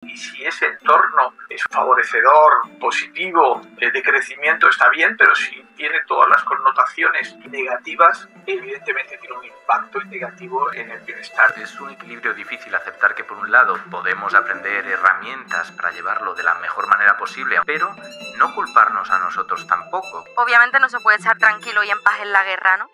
Y si ese entorno es favorecedor, positivo, de crecimiento, está bien, pero si tiene todas las connotaciones negativas, evidentemente tiene un impacto negativo en el bienestar. Es un equilibrio difícil aceptar que por un lado podemos aprender herramientas para llevarlo de la mejor manera posible, pero no culparnos a nosotros tampoco. Obviamente no se puede estar tranquilo y en paz en la guerra, ¿no?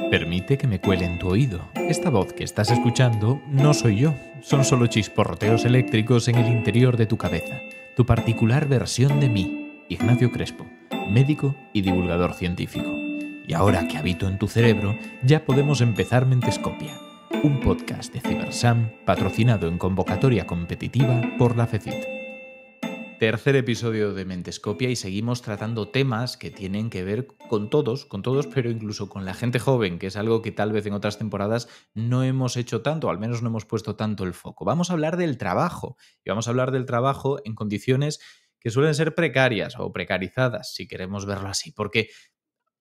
Permite que me cuele en tu oído. Esta voz que estás escuchando no soy yo, son solo chisporroteos eléctricos en el interior de tu cabeza. Tu particular versión de mí, Ignacio Crespo, médico y divulgador científico. Y ahora que habito en tu cerebro, ya podemos empezar Mentescopia, un podcast de Cibersam patrocinado en convocatoria competitiva por la FECIT. Tercer episodio de Mentescopia y seguimos tratando temas que tienen que ver con todos, pero incluso con la gente joven, que es algo que tal vez en otras temporadas no hemos hecho tanto, o al menos no hemos puesto tanto el foco. Vamos a hablar del trabajo, y vamos a hablar del trabajo en condiciones que suelen ser precarias o precarizadas, si queremos verlo así, porque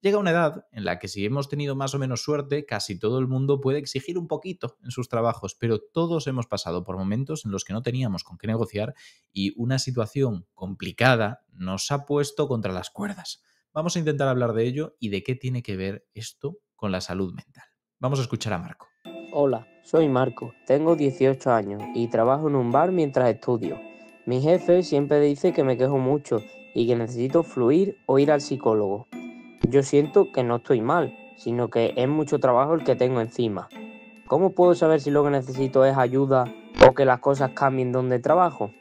llega una edad en la que si hemos tenido más o menos suerte, casi todo el mundo puede exigir un poquito en sus trabajos, pero todos hemos pasado por momentos en los que no teníamos con qué negociar y una situación complicada nos ha puesto contra las cuerdas. Vamos a intentar hablar de ello y de qué tiene que ver esto con la salud mental. Vamos a escuchar a Marco. Hola, soy Marco, tengo 18 años y trabajo en un bar mientras estudio. Mi jefe siempre dice que me quejo mucho y que necesito fluir o ir al psicólogo. Yo siento que no estoy mal, sino que es mucho trabajo el que tengo encima. ¿Cómo puedo saber si lo que necesito es ayuda o que las cosas cambien donde trabajo?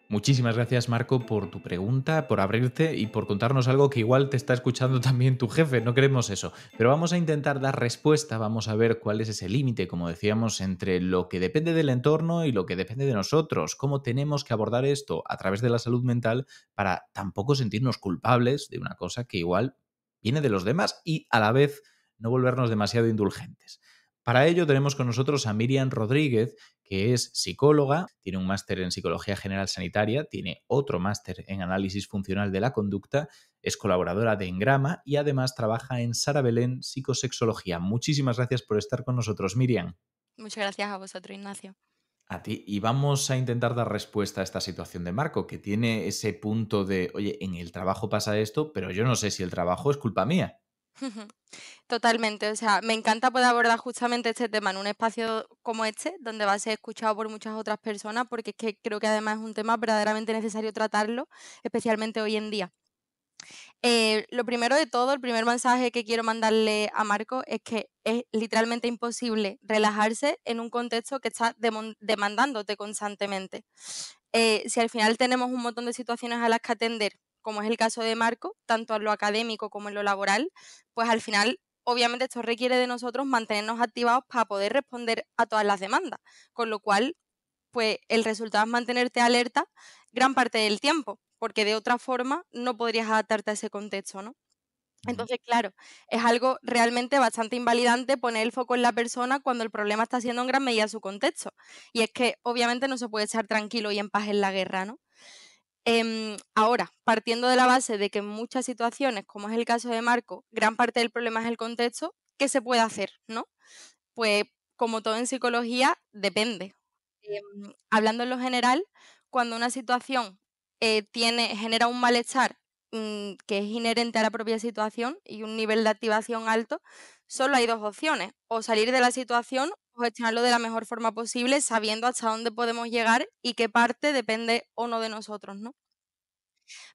Muchísimas gracias, Marco, por tu pregunta, por abrirte y por contarnos algo que igual te está escuchando también tu jefe. No queremos eso, pero vamos a intentar dar respuesta, vamos a ver cuál es ese límite, como decíamos, entre lo que depende del entorno y lo que depende de nosotros. Cómo tenemos que abordar esto a través de la salud mental para tampoco sentirnos culpables de una cosa que igual viene de los demás y a la vez no volvernos demasiado indulgentes. Para ello tenemos con nosotros a Miriam Rodríguez, que es psicóloga, tiene un máster en Psicología General Sanitaria, tiene otro máster en Análisis Funcional de la Conducta, es colaboradora de Engrama y además trabaja en Sara Belén Psicosexología. Muchísimas gracias por estar con nosotros, Miriam. Muchas gracias a vosotros, Ignacio. A ti. Y vamos a intentar dar respuesta a esta situación de Marco, que tiene ese punto de, oye, en el trabajo pasa esto, pero yo no sé si el trabajo es culpa mía. Totalmente, o sea, me encanta poder abordar justamente este tema en un espacio como este, donde va a ser escuchado por muchas otras personas, porque es que creo que además es un tema verdaderamente necesario tratarlo, especialmente hoy en día. Lo primero de todo, el primer mensaje que quiero mandarle a Marco es que es literalmente imposible relajarse en un contexto que está demandándote constantemente. Si al final tenemos un montón de situaciones a las que atender, como es el caso de Marco, tanto en lo académico como en lo laboral, pues al final, obviamente, esto requiere de nosotros mantenernos activados para poder responder a todas las demandas, con lo cual, pues el resultado es mantenerte alerta gran parte del tiempo, porque de otra forma no podrías adaptarte a ese contexto, ¿no? Entonces, claro, es algo realmente bastante invalidante poner el foco en la persona cuando el problema está siendo en gran medida su contexto. Y es que obviamente no se puede estar tranquilo y en paz en la guerra, ¿no? Ahora, partiendo de la base de que en muchas situaciones, como es el caso de Marco, gran parte del problema es el contexto, ¿qué se puede hacer, no? Pues como todo en psicología, depende. Hablando en lo general, cuando una situación genera un malestar que es inherente a la propia situación y un nivel de activación alto, solo hay dos opciones, o salir de la situación o gestionarlo de la mejor forma posible, sabiendo hasta dónde podemos llegar y qué parte depende o no de nosotros, ¿no?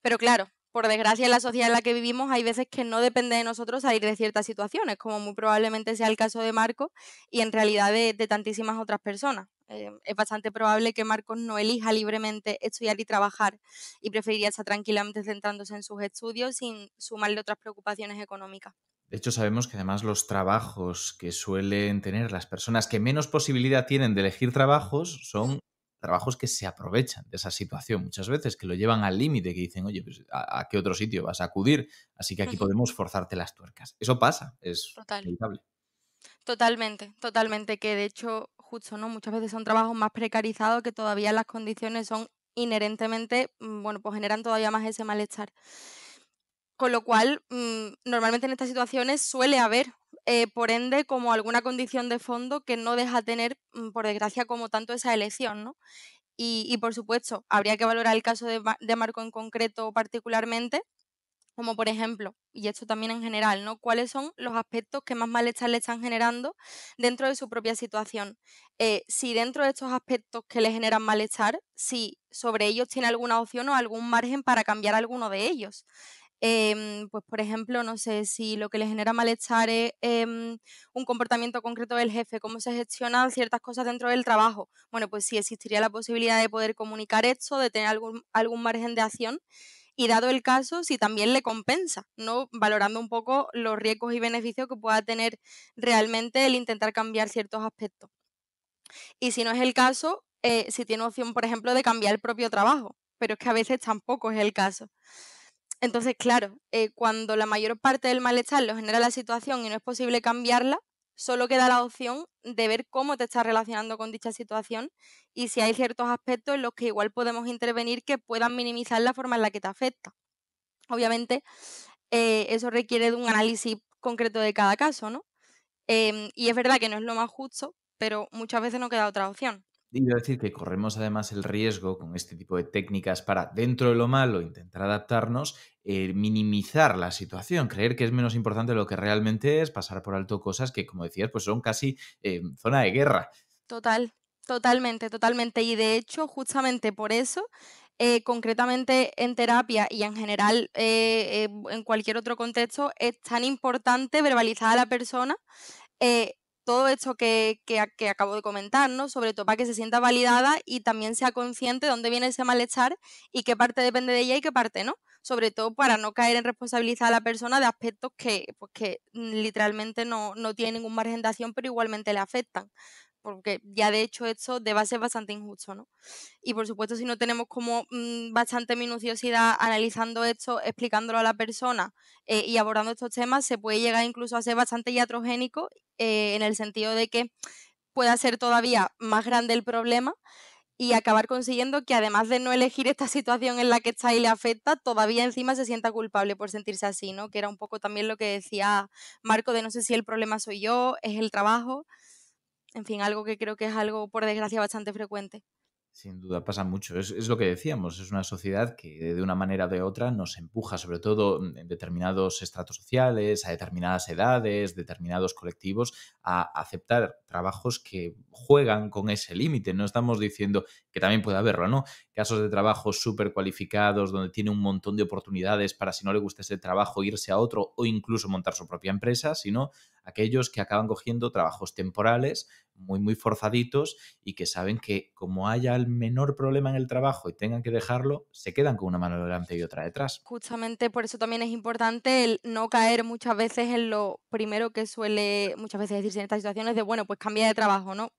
Pero claro, por desgracia en la sociedad en la que vivimos hay veces que no depende de nosotros salir de ciertas situaciones, como muy probablemente sea el caso de Marcos y en realidad de tantísimas otras personas. Es bastante probable que Marcos no elija libremente estudiar y trabajar y preferiría estar tranquilamente centrándose en sus estudios sin sumarle otras preocupaciones económicas. De hecho, sabemos que además los trabajos que suelen tener las personas que menos posibilidad tienen de elegir trabajos son trabajos que se aprovechan de esa situación muchas veces, que lo llevan al límite, que dicen, oye, pues ¿a qué otro sitio vas a acudir? Así que aquí podemos forzarte las tuercas. Eso pasa, es Total. inevitable. Totalmente, totalmente, que de hecho, justo, ¿no? Muchas veces son trabajos más precarizados que todavía las condiciones son inherentemente, bueno, pues generan todavía más ese malestar. Con lo cual, normalmente en estas situaciones suele haber, por ende, como alguna condición de fondo que no deja tener, por desgracia, como tanto esa elección, ¿no? Y por supuesto, habría que valorar el caso de Marco en concreto particularmente, como por ejemplo, y esto también en general, ¿no? ¿Cuáles son los aspectos que más malestar le están generando dentro de su propia situación? Si dentro de estos aspectos que le generan malestar, si sobre ellos tiene alguna opción o algún margen para cambiar alguno de ellos. Pues por ejemplo, no sé si lo que le genera malestar es un comportamiento concreto del jefe, cómo se gestionan ciertas cosas dentro del trabajo. Bueno, pues sí existiría la posibilidad de poder comunicar esto, de tener algún margen de acción y dado el caso, si también le compensa, ¿no? Valorando un poco los riesgos y beneficios que pueda tener realmente el intentar cambiar ciertos aspectos. Y si no es el caso, si tiene opción, por ejemplo, de cambiar el propio trabajo, pero es que a veces tampoco es el caso. Entonces, claro, cuando la mayor parte del malestar lo genera la situación y no es posible cambiarla, solo queda la opción de ver cómo te estás relacionando con dicha situación y si hay ciertos aspectos en los que igual podemos intervenir que puedan minimizar la forma en la que te afecta. Obviamente, eso requiere de un análisis concreto de cada caso, ¿no? Y es verdad que no es lo más justo, pero muchas veces no queda otra opción. Iba a decir que corremos además el riesgo con este tipo de técnicas para, dentro de lo malo, intentar adaptarnos, minimizar la situación, creer que es menos importante de lo que realmente es, pasar por alto cosas que, como decías, pues son casi zona de guerra. Totalmente, totalmente. Y de hecho, justamente por eso, concretamente en terapia y en general en cualquier otro contexto, es tan importante verbalizar a la persona eh, todo esto que acabo de comentar, ¿no? Sobre todo para que se sienta validada y también sea consciente de dónde viene ese malestar y qué parte depende de ella y qué parte no. Sobre todo para no caer en responsabilizar a la persona de aspectos que literalmente no tienen ningún margen de acción, pero igualmente le afectan. Porque ya de hecho esto de base es bastante injusto, ¿no? Y por supuesto, si no tenemos como bastante minuciosidad analizando esto, explicándolo a la persona y abordando estos temas, se puede llegar incluso a ser bastante iatrogénico en el sentido de que pueda ser todavía más grande el problema y acabar consiguiendo que además de no elegir esta situación en la que está y le afecta, todavía encima se sienta culpable por sentirse así, ¿no? Que era un poco también lo que decía Marco de no sé si el problema soy yo, es el trabajo, en fin, algo que creo que es algo por desgracia bastante frecuente. Sin duda pasa mucho. Es lo que decíamos, es una sociedad que de una manera o de otra nos empuja, sobre todo en determinados estratos sociales, a determinadas edades, determinados colectivos, a aceptar trabajos que juegan con ese límite. No estamos diciendo que también puede haberlo, ¿no? Casos de trabajos súper cualificados, donde tiene un montón de oportunidades para, si no le gusta ese trabajo, irse a otro o incluso montar su propia empresa, sino aquellos que acaban cogiendo trabajos temporales muy forzaditos y que saben que como haya el menor problema en el trabajo y tengan que dejarlo, se quedan con una mano delante y otra detrás. Justamente por eso también es importante el no caer muchas veces en lo primero que suele muchas veces decirse en estas situaciones de, bueno, pues cambia de trabajo, ¿no?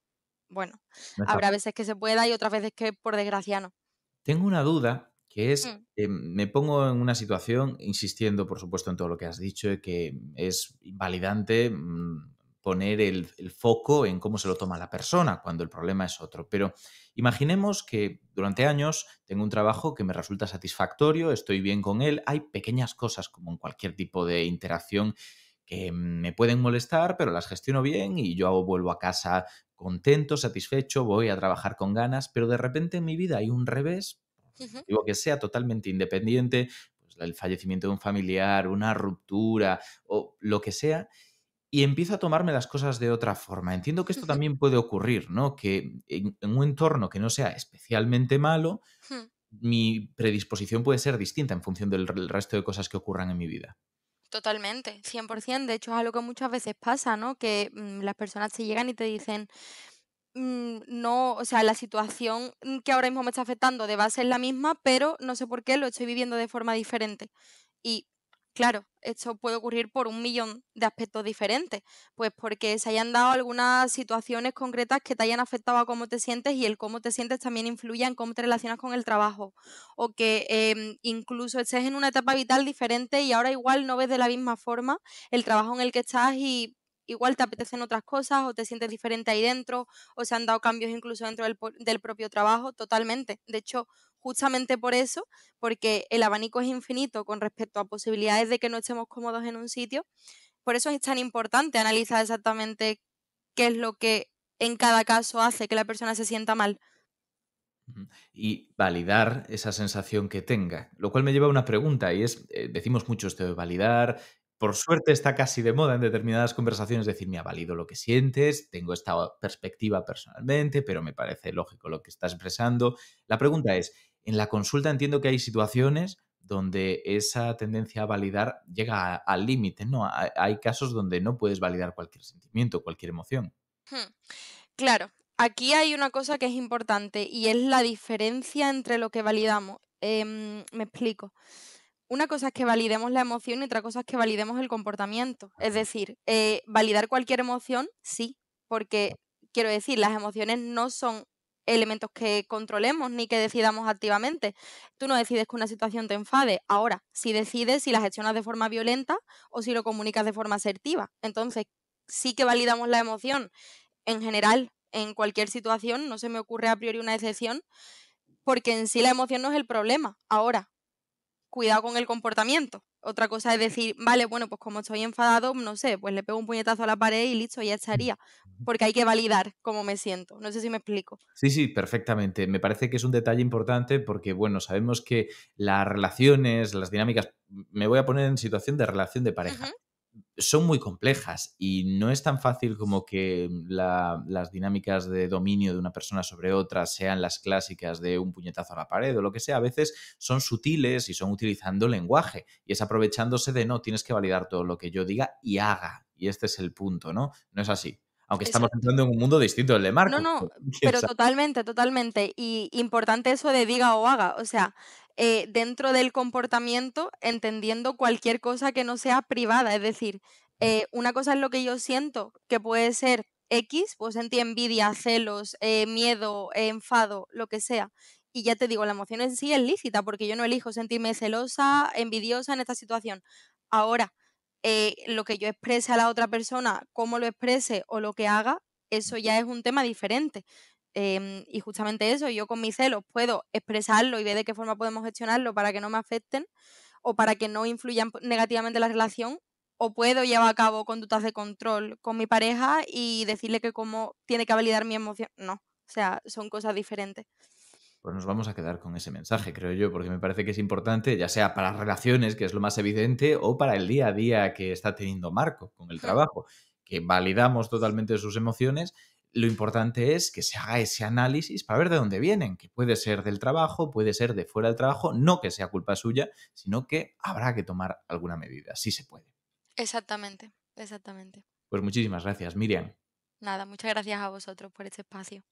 Bueno, No es habrá fácil. veces que se pueda y otras veces que por desgracia no. Tengo una duda que es, Mm, me pongo en una situación, insistiendo por supuesto en todo lo que has dicho, de que es invalidante poner el foco en cómo se lo toma la persona cuando el problema es otro. Pero imaginemos que durante años tengo un trabajo que me resulta satisfactorio, estoy bien con él, hay pequeñas cosas como en cualquier tipo de interacción que me pueden molestar, pero las gestiono bien y yo vuelvo a casa contento, satisfecho, voy a trabajar con ganas, pero de repente en mi vida hay un revés, por el ujú, motivo que sea, totalmente independiente, pues el fallecimiento de un familiar, una ruptura o lo que sea, y empiezo a tomarme las cosas de otra forma. Entiendo que esto ujú, también puede ocurrir, ¿no? Que en un entorno que no sea especialmente malo, ujú. mi predisposición puede ser distinta en función del resto de cosas que ocurran en mi vida. Totalmente, 100%. De hecho, es algo que muchas veces pasa, ¿no? Que las personas te llegan y te dicen, no, o sea, la situación que ahora mismo me está afectando de base es la misma, pero no sé por qué lo estoy viviendo de forma diferente. Y claro, esto puede ocurrir por un millón de aspectos diferentes, pues porque se hayan dado algunas situaciones concretas que te hayan afectado a cómo te sientes y el cómo te sientes también influye en cómo te relacionas con el trabajo, o que incluso estés en una etapa vital diferente y ahora igual no ves de la misma forma el trabajo en el que estás y igual te apetecen otras cosas o te sientes diferente ahí dentro o se han dado cambios incluso dentro del propio trabajo, totalmente. De hecho, justamente por eso, porque el abanico es infinito con respecto a posibilidades de que no estemos cómodos en un sitio, por eso es tan importante analizar exactamente qué es lo que en cada caso hace que la persona se sienta mal. Y validar esa sensación que tenga. Lo cual me lleva a una pregunta y es, decimos mucho esto de validar. Por suerte está casi de moda en determinadas conversaciones decir, mira, valido lo que sientes, tengo esta perspectiva personalmente, pero me parece lógico lo que estás expresando. La pregunta es, en la consulta entiendo que hay situaciones donde esa tendencia a validar llega al límite, ¿no? Hay casos donde no puedes validar cualquier sentimiento, cualquier emoción. Hmm. Claro, aquí hay una cosa que es importante y es la diferencia entre lo que validamos. Me explico. Una cosa es que validemos la emoción y otra cosa es que validemos el comportamiento. Es decir, validar cualquier emoción, sí, porque quiero decir, las emociones no son elementos que controlemos ni que decidamos activamente. Tú no decides que una situación te enfade. Ahora, si decides si la gestionas de forma violenta o si lo comunicas de forma asertiva. Entonces, sí que validamos la emoción en general, en cualquier situación, no se me ocurre a priori una excepción, porque en sí la emoción no es el problema. Ahora, cuidado con el comportamiento. Otra cosa es decir, vale, bueno, pues como estoy enfadado, no sé, pues le pego un puñetazo a la pared y listo, ya estaría. Porque hay que validar cómo me siento. No sé si me explico. Sí, sí, perfectamente. Me parece que es un detalle importante porque, bueno, sabemos que las relaciones, las dinámicas, me voy a poner en situación de relación de Ujú. pareja, son muy complejas y no es tan fácil como que las dinámicas de dominio de una persona sobre otra sean las clásicas de un puñetazo a la pared o lo que sea. A veces son sutiles y son utilizando lenguaje y es aprovechándose de no, tienes que validar todo lo que yo diga y haga. Y este es el punto, ¿no? No es así. Aunque estamos Exacto. entrando en un mundo distinto del de No, Marco. no, ¿Quién pero sabe? totalmente, totalmente. Y importante eso de diga o haga. O sea, dentro del comportamiento, entendiendo cualquier cosa que no sea privada. Es decir, una cosa es lo que yo siento, que puede ser X, puedo sentir envidia, celos, miedo, enfado, lo que sea. Y ya te digo, la emoción en sí es lícita, porque yo no elijo sentirme celosa, envidiosa en esta situación. Ahora, lo que yo exprese a la otra persona, cómo lo exprese o lo que haga, eso ya es un tema diferente. Y justamente eso, yo con mis celos puedo expresarlo y ver de qué forma podemos gestionarlo para que no me afecten o para que no influyan negativamente en la relación, o puedo llevar a cabo conductas de control con mi pareja y decirle que cómo tiene que validar mi emoción. No, o sea, son cosas diferentes. Pues nos vamos a quedar con ese mensaje, creo yo, porque me parece que es importante, ya sea para relaciones, que es lo más evidente, o para el día a día que está teniendo Marco con el Hmm. trabajo, que validamos totalmente sus emociones. Lo importante es que se haga ese análisis para ver de dónde vienen, que puede ser del trabajo, puede ser de fuera del trabajo, no que sea culpa suya, sino que habrá que tomar alguna medida, sí se puede. Exactamente, exactamente. Pues muchísimas gracias, Miriam. Nada, muchas gracias a vosotros por este espacio.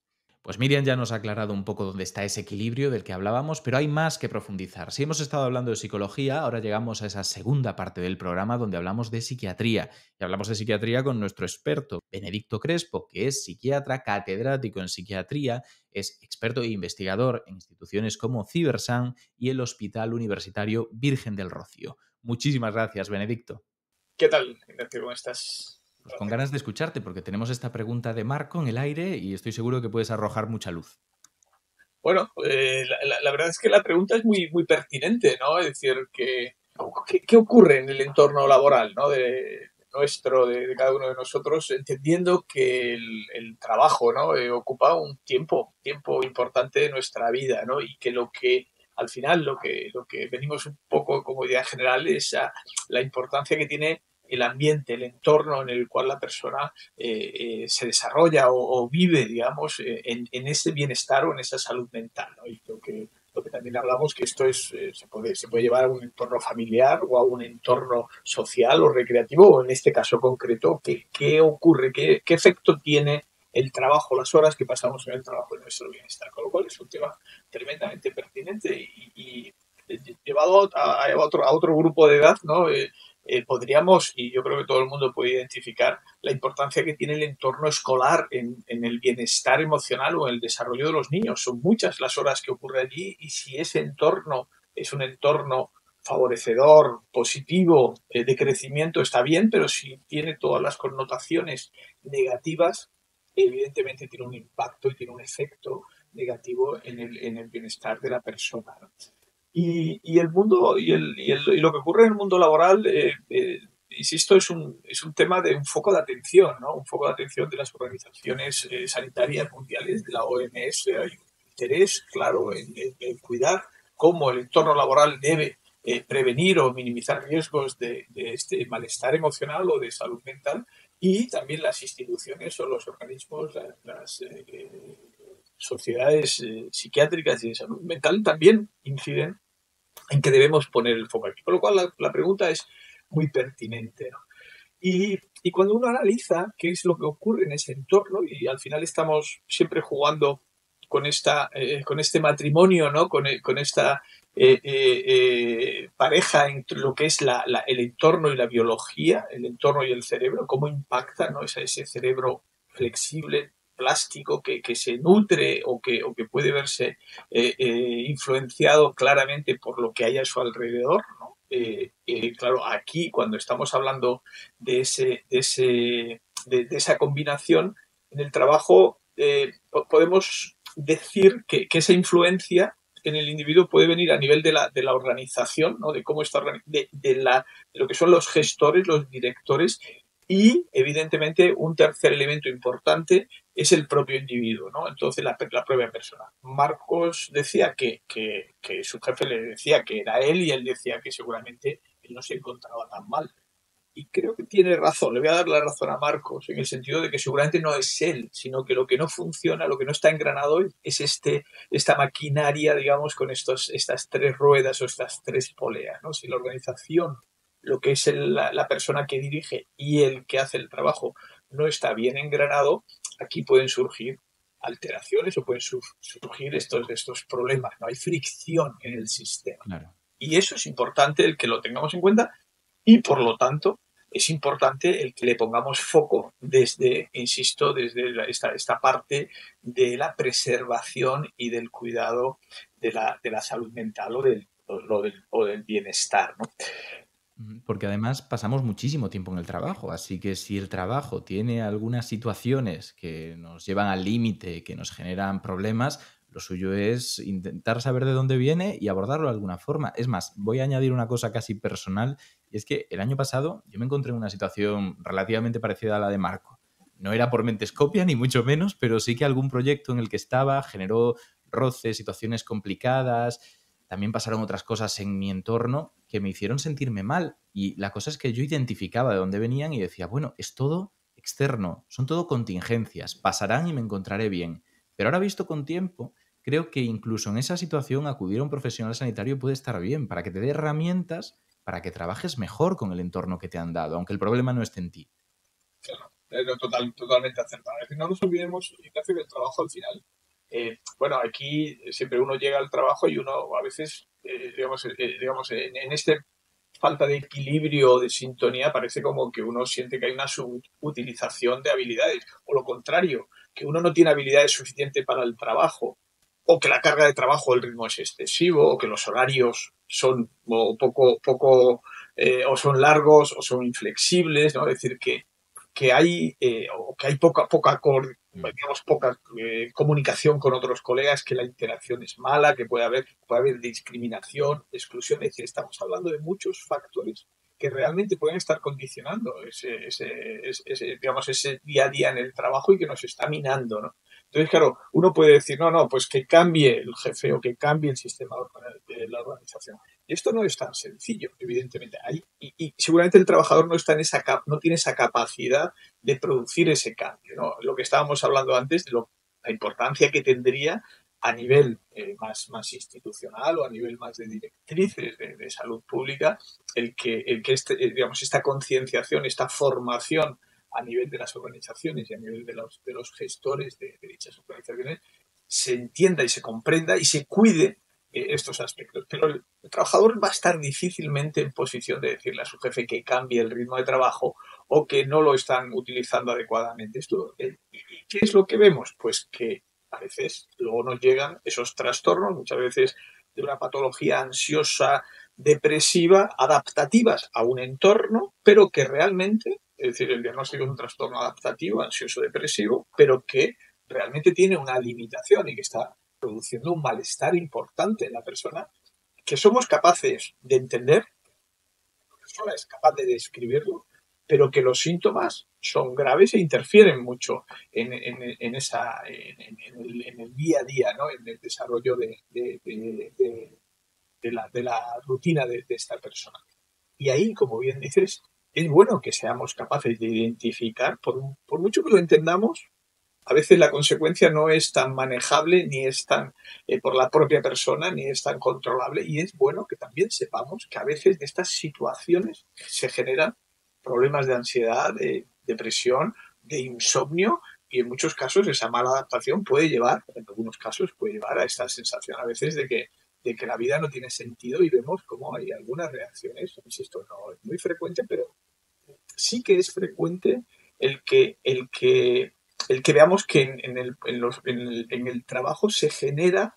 Pues Miriam ya nos ha aclarado un poco dónde está ese equilibrio del que hablábamos, pero hay más que profundizar. Si hemos estado hablando de psicología, ahora llegamos a esa segunda parte del programa donde hablamos de psiquiatría. Y hablamos de psiquiatría con nuestro experto, Benedicto Crespo, que es psiquiatra, catedrático en psiquiatría, es experto e investigador en instituciones como Cibersan y el Hospital Universitario Virgen del Rocío. Muchísimas gracias, Benedicto. ¿Qué tal, Ignacio? ¿Cómo estás? Pues con ganas de escucharte, porque tenemos esta pregunta de Marco en el aire y estoy seguro que puedes arrojar mucha luz. Bueno, la verdad es que la pregunta es muy pertinente, ¿no? Es decir, ¿qué ocurre en el entorno laboral, ¿no? De cada uno de nosotros, entendiendo que el trabajo, ¿no? Ocupa un tiempo importante de nuestra vida, ¿no? Y que al final, lo que venimos un poco como idea general es la importancia que tiene el ambiente, el entorno en el cual la persona se desarrolla o vive, digamos, en ese bienestar o en esa salud mental, ¿no? Y lo que también hablamos que esto se puede llevar a un entorno familiar o a un entorno social o recreativo, o en este caso concreto, ¿qué ocurre? ¿Qué efecto tiene el trabajo, las horas que pasamos en el trabajo en nuestro bienestar? Con lo cual es un tema tremendamente pertinente y llevado a otro grupo de edad, ¿no? Podríamos, y yo creo que todo el mundo puede identificar la importancia que tiene el entorno escolar en el bienestar emocional o en el desarrollo de los niños. Son muchas las horas que ocurre allí y si ese entorno es un entorno favorecedor, positivo, de crecimiento, está bien, pero si tiene todas las connotaciones negativas, evidentemente tiene un impacto y tiene un efecto negativo en el bienestar de la persona, ¿no? Y el mundo y lo que ocurre en el mundo laboral, insisto, es un tema de un foco de atención, ¿no? Un foco de atención de las organizaciones sanitarias mundiales, de la OMS. Hay interés claro en cuidar cómo el entorno laboral debe prevenir o minimizar riesgos de este malestar emocional o de salud mental, y también las instituciones o los organismos, las sociedades psiquiátricas y de salud mental también inciden en que debemos poner el foco aquí. Por lo cual la pregunta es muy pertinente, ¿no? Y cuando uno analiza qué es lo que ocurre en ese entorno, y al final estamos siempre jugando con este matrimonio, ¿no? Con esta pareja entre lo que es el entorno y la biología, el entorno y el cerebro, cómo impacta, ¿no? ese cerebro flexible, plástico, que se nutre o que puede verse influenciado claramente por lo que hay a su alrededor, ¿no? Claro, aquí cuando estamos hablando de esa combinación en el trabajo, podemos decir que esa influencia en el individuo puede venir a nivel de la organización, ¿no? De cómo está de lo que son los gestores, los directores, y evidentemente un tercer elemento importante es el propio individuo, ¿no? Entonces la propia persona. Marcos decía que su jefe le decía que era él, y él decía que seguramente él no se encontraba tan mal. Y creo que tiene razón, le voy a dar la razón a Marcos, en el sentido de que seguramente no es él, sino que lo que no funciona, lo que no está engranado es esta maquinaria, digamos, con estas tres ruedas o estas tres poleas, ¿no? Si la organización, lo que es la persona que dirige y el que hace el trabajo, no está bien engranado, aquí pueden surgir alteraciones o pueden surgir estos problemas, no hay fricción en el sistema. Claro. Y eso es importante el que lo tengamos en cuenta, y por lo tanto es importante el que le pongamos foco desde esta parte de la preservación y del cuidado de la salud mental o del bienestar, ¿no? Porque además pasamos muchísimo tiempo en el trabajo, así que si el trabajo tiene algunas situaciones que nos llevan al límite, que nos generan problemas, lo suyo es intentar saber de dónde viene y abordarlo de alguna forma. Es más, voy a añadir una cosa casi personal, y es que el año pasado yo me encontré en una situación relativamente parecida a la de Marco. No era por Mentescopia, ni mucho menos, pero sí que algún proyecto en el que estaba generó roces, situaciones complicadas. También pasaron otras cosas en mi entorno que me hicieron sentirme mal. Y la cosa es que yo identificaba de dónde venían y decía, bueno, es todo externo, son todo contingencias, pasarán y me encontraré bien. Pero ahora visto con tiempo, creo que incluso en esa situación acudir a un profesional sanitario puede estar bien, para que te dé herramientas para que trabajes mejor con el entorno que te han dado, aunque el problema no esté en ti. Claro, totalmente acertado. Es decir, no nos olvidemos, Ignacio, del trabajo al final. Bueno, aquí siempre uno llega al trabajo y uno a veces, digamos, en este falta de equilibrio, de sintonía, parece como que uno siente que hay una subutilización de habilidades, o lo contrario, que uno no tiene habilidades suficientes para el trabajo, o que la carga de trabajo, el ritmo es excesivo, o que los horarios son poco o son largos o son inflexibles, ¿no? Es decir, que hay poca comunicación con otros colegas, que la interacción es mala, que puede haber discriminación, exclusión. Es decir, estamos hablando de muchos factores que realmente pueden estar condicionando ese día a día en el trabajo y que nos está minando, ¿no? Entonces, claro, uno puede decir, no, pues que cambie el jefe o que cambie el sistema de la organización. Y esto no es tan sencillo, evidentemente. Y seguramente el trabajador no tiene esa capacidad de producir ese cambio, ¿no? Lo que estábamos hablando antes de la importancia que tendría a nivel más institucional o a nivel más de directrices de salud pública, el que esta concienciación, esta formación a nivel de las organizaciones y a nivel de los gestores de dichas organizaciones se entienda y se comprenda y se cuide estos aspectos. Pero el trabajador va a estar difícilmente en posición de decirle a su jefe que cambie el ritmo de trabajo o que no lo están utilizando adecuadamente. ¿Qué es lo que vemos? Pues que a veces luego nos llegan esos trastornos, muchas veces de una patología ansiosa, depresiva, adaptativas a un entorno, pero que realmente, es decir, el diagnóstico es un trastorno adaptativo, ansioso, depresivo, pero que realmente tiene una limitación y que está produciendo un malestar importante en la persona, que somos capaces de entender, la persona es capaz de describirlo, pero que los síntomas son graves e interfieren mucho en el día a día, ¿no? En el desarrollo de la rutina de esta persona. Y ahí, como bien dices, es bueno que seamos capaces de identificar, por mucho que lo entendamos, a veces la consecuencia no es tan manejable, ni es tan por la propia persona, ni es tan controlable. Y es bueno que también sepamos que a veces de estas situaciones se generan problemas de ansiedad, de depresión, de insomnio, y en muchos casos esa mala adaptación puede llevar, en algunos casos, puede llevar a esta sensación a veces de que la vida no tiene sentido, y vemos cómo hay algunas reacciones. Insisto, no es muy frecuente, pero sí que es frecuente el que veamos que en el trabajo se genera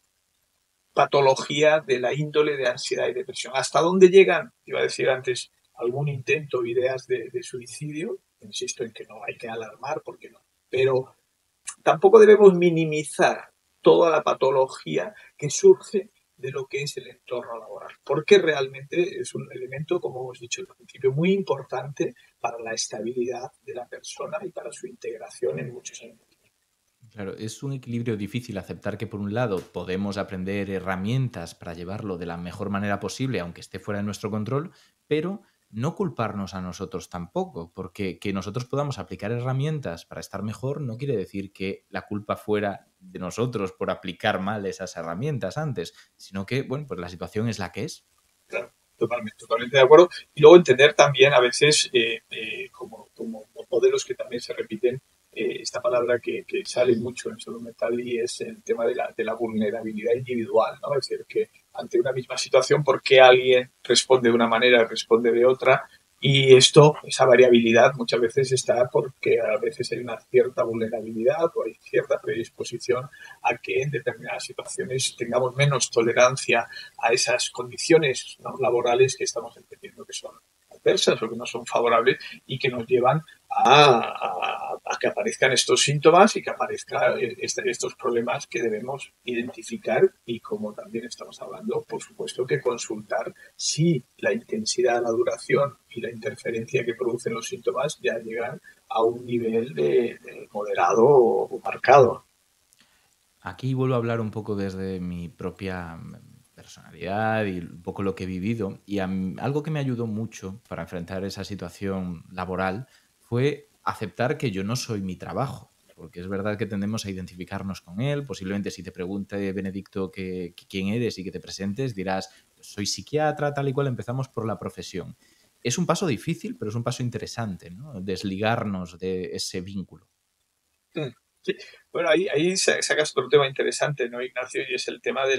patología de la índole de ansiedad y depresión. ¿Hasta dónde llegan? Iba a decir antes, algún intento o ideas de suicidio. Insisto en que no hay que alarmar, porque no. Pero tampoco debemos minimizar toda la patología que surge de lo que es el entorno laboral, porque realmente es un elemento, como hemos dicho al principio, muy importante para la estabilidad de la persona y para su integración en muchos ámbitos. Claro, es un equilibrio difícil aceptar que por un lado podemos aprender herramientas para llevarlo de la mejor manera posible, aunque esté fuera de nuestro control, pero no culparnos a nosotros tampoco, porque que nosotros podamos aplicar herramientas para estar mejor no quiere decir que la culpa fuera de nosotros por aplicar mal esas herramientas antes, sino que, bueno, pues la situación es la que es. Claro, totalmente de acuerdo. Y luego entender también a veces como modelos que también se repiten, esta palabra que sale mucho en salud mental, y es el tema de la vulnerabilidad individual, ¿no? Es decir, que ante una misma situación, ¿por qué alguien responde de una manera, responde de otra? Y esa variabilidad muchas veces está porque a veces hay una cierta vulnerabilidad o hay cierta predisposición a que en determinadas situaciones tengamos menos tolerancia a esas condiciones, ¿no?, laborales que estamos entendiendo que son adversas o que no son favorables, y que nos llevan a que aparezcan estos síntomas y que aparezcan estos problemas que debemos identificar, y, como también estamos hablando, por supuesto que consultar si la intensidad, la duración y la interferencia que producen los síntomas ya llegan a un nivel de moderado o marcado. Aquí vuelvo a hablar un poco desde mi propia personalidad y un poco lo que he vivido. Y algo que me ayudó mucho para enfrentar esa situación laboral fue aceptar que yo no soy mi trabajo. Porque es verdad que tendemos a identificarnos con él. Posiblemente si te pregunte Benedicto quién eres y que te presentes, dirás, soy psiquiatra, tal y cual. Empezamos por la profesión. Es un paso difícil, pero es un paso interesante, ¿no? Desligarnos de ese vínculo. Sí. Bueno, ahí sacas otro tema interesante, ¿no, Ignacio? Y es el tema de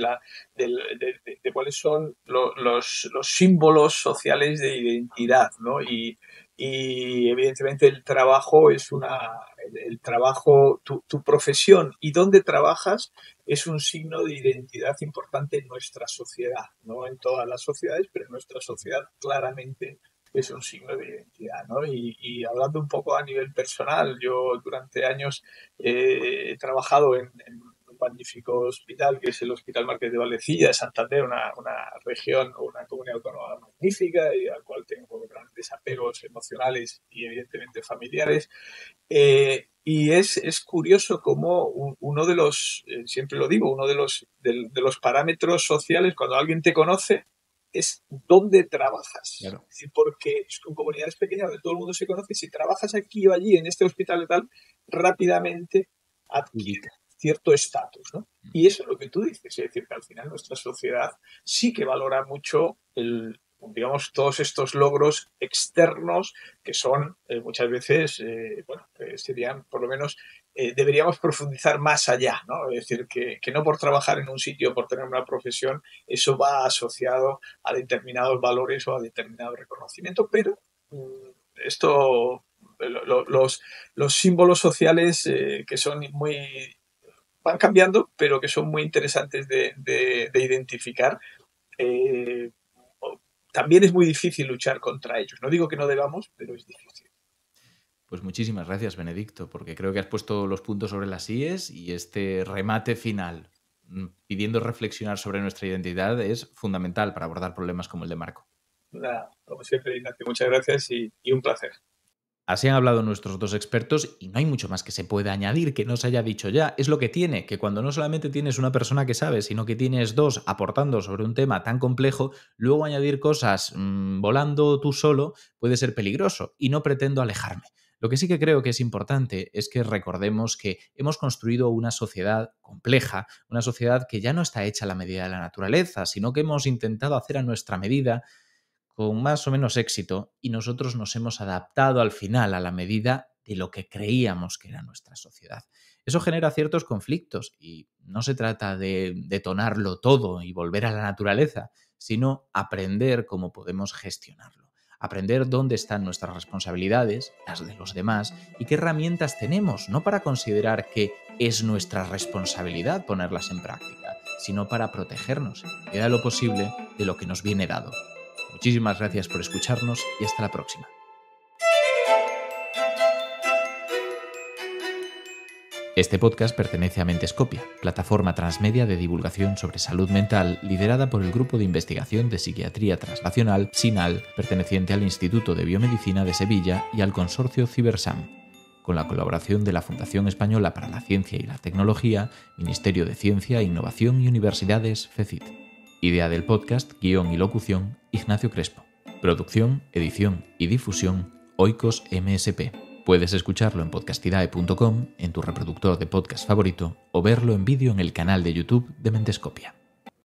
cuáles son los símbolos sociales de identidad, ¿no? Y evidentemente el trabajo es el trabajo, tu profesión y dónde trabajas es un signo de identidad importante en nuestra sociedad, no en todas las sociedades, pero en nuestra sociedad claramente es un signo de identidad, ¿no? Y hablando un poco a nivel personal, yo durante años he trabajado en un magnífico hospital, que es el Hospital Márquez de Valdecilla, de Santander, una región o una comunidad autónoma magnífica, y al cual tengo grandes apegos emocionales y evidentemente familiares. Y es curioso cómo uno de los, siempre lo digo, uno de los parámetros sociales cuando alguien te conoce es dónde trabajas. Claro. Porque con comunidades pequeñas donde todo el mundo se conoce, si trabajas aquí o allí en este hospital y tal, rápidamente adquiere cierto estatus, ¿no? Y eso es lo que tú dices, es decir, que al final nuestra sociedad sí que valora mucho digamos, todos estos logros externos que son muchas veces, serían, por lo menos, deberíamos profundizar más allá, ¿no? Es decir, que no por trabajar en un sitio, por tener una profesión, eso va asociado a determinados valores o a determinado reconocimiento, pero esto, los símbolos sociales que son van cambiando, pero que son muy interesantes de identificar. También es muy difícil luchar contra ellos. No digo que no debamos, pero es difícil. Pues muchísimas gracias, Benedicto, porque creo que has puesto los puntos sobre las íes, y este remate final pidiendo reflexionar sobre nuestra identidad es fundamental para abordar problemas como el de Marco. Nada, como siempre, Ignacio, muchas gracias y un placer. Así han hablado nuestros dos expertos y no hay mucho más que se pueda añadir que no se haya dicho ya. Es lo que tiene, que cuando no solamente tienes una persona que sabe, sino que tienes dos aportando sobre un tema tan complejo, luego añadir cosas volando tú solo puede ser peligroso y no pretendo alejarme. Lo que sí que creo que es importante es que recordemos que hemos construido una sociedad compleja, una sociedad que ya no está hecha a la medida de la naturaleza, sino que hemos intentado hacer a nuestra medida con más o menos éxito y nosotros nos hemos adaptado al final a la medida de lo que creíamos que era nuestra sociedad. Eso genera ciertos conflictos y no se trata de detonarlo todo y volver a la naturaleza, sino aprender cómo podemos gestionarlo. Aprender dónde están nuestras responsabilidades, las de los demás, y qué herramientas tenemos, no para considerar que es nuestra responsabilidad ponerlas en práctica, sino para protegernos, en medida de lo posible, de lo que nos viene dado. Muchísimas gracias por escucharnos y hasta la próxima. Este podcast pertenece a Mentescopia, plataforma transmedia de divulgación sobre salud mental liderada por el Grupo de Investigación de Psiquiatría Translacional, SINAL, perteneciente al Instituto de Biomedicina de Sevilla y al consorcio CiberSam, con la colaboración de la Fundación Española para la Ciencia y la Tecnología, Ministerio de Ciencia, Innovación y Universidades, FECIT. Idea del podcast, guión y locución, Ignacio Crespo. Producción, edición y difusión, Oikos MSP. Puedes escucharlo en podcastidae.com, en tu reproductor de podcast favorito, o verlo en vídeo en el canal de YouTube de Mentescopia.